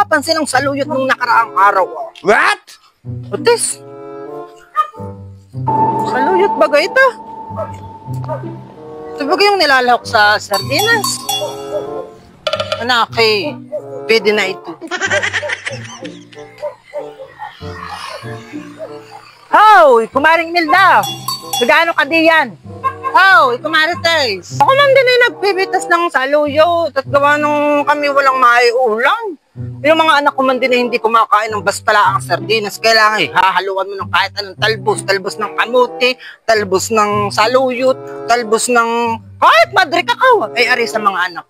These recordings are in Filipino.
nakapansin ang saluyot nung nakaraang araw. What? Otis, saluyot ba ito? Ito ba yung nilalahok sa sardinas? Anak, pwede na ito. Hoy, Kumaring Milda! Gaano ka diyan? Hoy, Kumarites! Ako man din ay nagpipitas ng saluyot at gawa nung kami walang maiulam. Yung mga anak ko man din ay hindi kumakain ng bastala ang sardinas. Kailangan hahaluan mo ng kahit anong talbos. Talbos ng kamuti, talbos ng saluyot, talbos ng kahit madre kakao. Ay ari sa mga anak.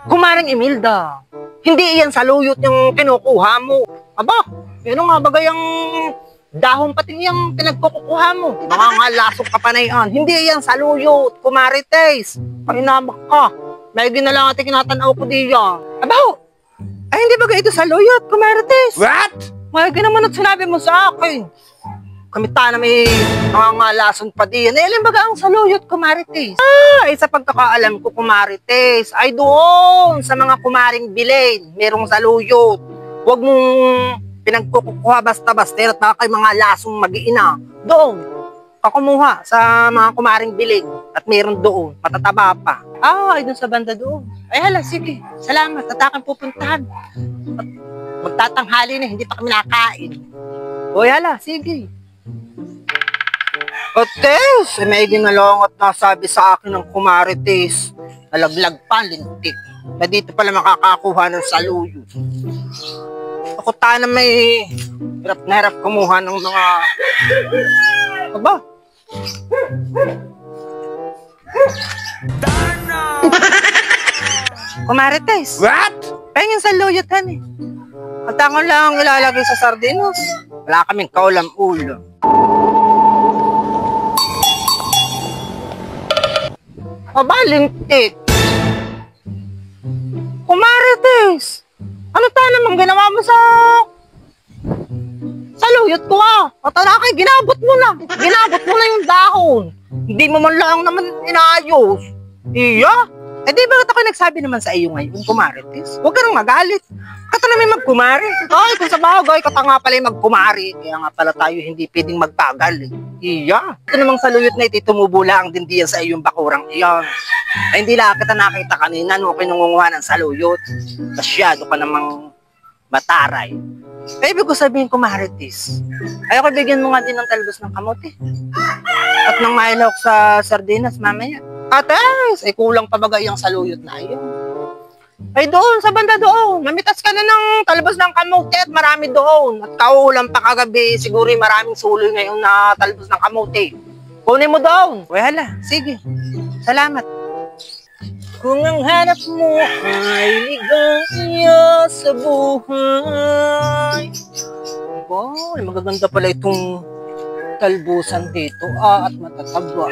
Kumaring Imelda, hindi iyan saluyot yung kinukuha mo. Aba, yun nga bagay ang dahon pati yung pinagkukuha mo. Nangangalasok ka pa na yan. Hindi yan saluyot, Kumarites. Pahinabak ka. May ginalang ating kinatanaw ko diyan. Aba, ay hindi ba ito saluyot, Kumarites? What? May ginaman at sinabi mo sa akin. Kamita na may nangangalason pa diyan. Ilan baga ang saluyot, Kumarites? Ay sa pagkakaalam ko, Kumarites, ay doon sa mga kumaring bilin, merong saluyot. Huwag mong pinagkukuha basta-basta at baka kayo mga lasong mag-iina. Doon, kakumuha sa mga kumaring bilin at meron doon, matataba pa. Ay doon sa banda doon. Ay hala, sige, salamat, at aking pupuntahan. At magtatanghali na, hindi pa kami nakain. Oy hala, sige. Otes, may ginalong at nasabi sa akin ng Kumarites, nalaglag pa, lintik, na dito pala makakakuha ng saluyot. Ako tayo na may hirap na hirap kumuha ng mga... Aba? Kumarites. What? Pahingin sa luyutan eh. At ako lang ilalagay sa sardinos. Wala kaming kaulam-ulam. Aba, lintik. Kumarites. Ano tayo namang ginawa mo sa saluyot ko At alakay, ginabot mo na. Ginabot mo na yung dahon. Hindi mo man lang naman inayos. Iya? Eh di ba ako nagsabi naman sa iyo ngayon, Kumarites? Huwag ka nang magalit. Kata namin magkumari. Ay, kung sa bagay, kata nga pala yung magkumari. Kaya nga pala tayo hindi pwedeng magpagal. Iya. Ito namang saluyot na ito, tumubo lang din diyan sa iyong bakurang iyan. Ay, hindi lang kita nakita kanina nung pinungunguha ng saluyot. Masyado ka namang mataray. Ay, ibig ko sabihin, Kumarites, ay ako bigyan mo nga din ng talbos ng kamote. At ng mailok sa sardinas mamaya. Ates, ay kulang pa bagay ang saluyot na iyon. Ay doon, sa banda doon. Mamitas ka na ng talbos ng kamote at marami doon. At kauulam pa kagabi, siguro maraming suloy ngayon na talbos ng kamote. Kunin mo doon. Uy, hala, sige. Salamat. Kung ang hanap mo ay ligaya sa buhay. Boy, magaganda pala itong talbusan dito at matataba.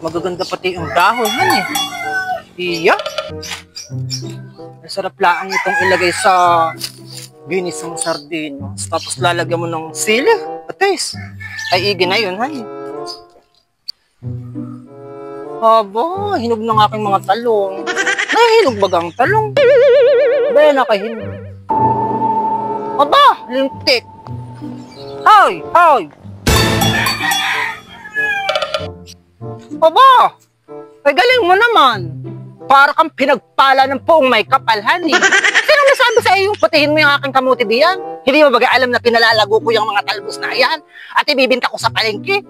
Magaganda pati yung dahon, eh. Iya. Masarap lang itong ilagay sa ginisang sardinas. Tapos lalagyan mo ng sili. Ates. Ay, igi na yun, Aba, hinog ng aking mga talong. Nahihinog bagang talong? Ba, nakahinog. Aba, lintik. Hoy, hoy. Aba, ay galing mo naman. Para kang pinagpala ng poong may kapalhan eh. Sino nasabi sa iyo, putihin mo yung aking kamuti diyan? Hindi mo ba alam na pinalalago ko yung mga talbos na yan? At ibibinta ko sa palengke?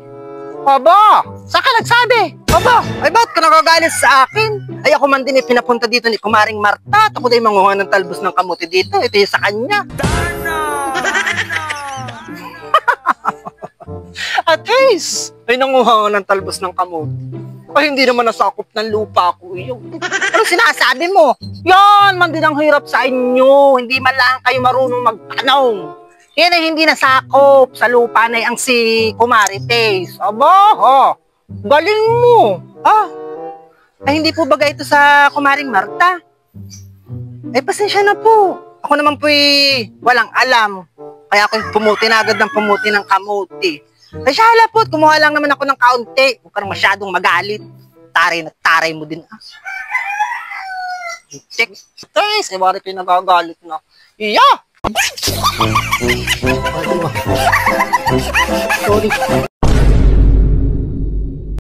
Aba, saan ka nagsabi? Aba, ay ba't ka nakagalit sa akin? Ay ako man din pinapunta dito ni Kumaring Marta. At ako din manguha ng talbos ng kamuti dito. Ito yung sa kanya. Ates, ay nanguha ng talbos ng kamote. Ay hindi naman nasakop ng lupa ko yun. Ano sinasabi mo? Yan, man din ang hirap sa inyo. Hindi man lang kayo marunong magtanong. Yan ay hindi nasakop sa lupa na ang si Kumarites. Aba, galing mo. Ay hindi po bagay ito sa Kumaring Marta? Ay pasensya na po. Ako naman po'y walang alam. Kaya ako pumuti na agad ng pumuti ng kamuti. Ay siya hala po, kumuha lang naman ako ng kaunti. Huwag ka masyadong magalit. taray mo din. Check. Guys, eh, bakit kayo nagagalit na? Iya! Sorry.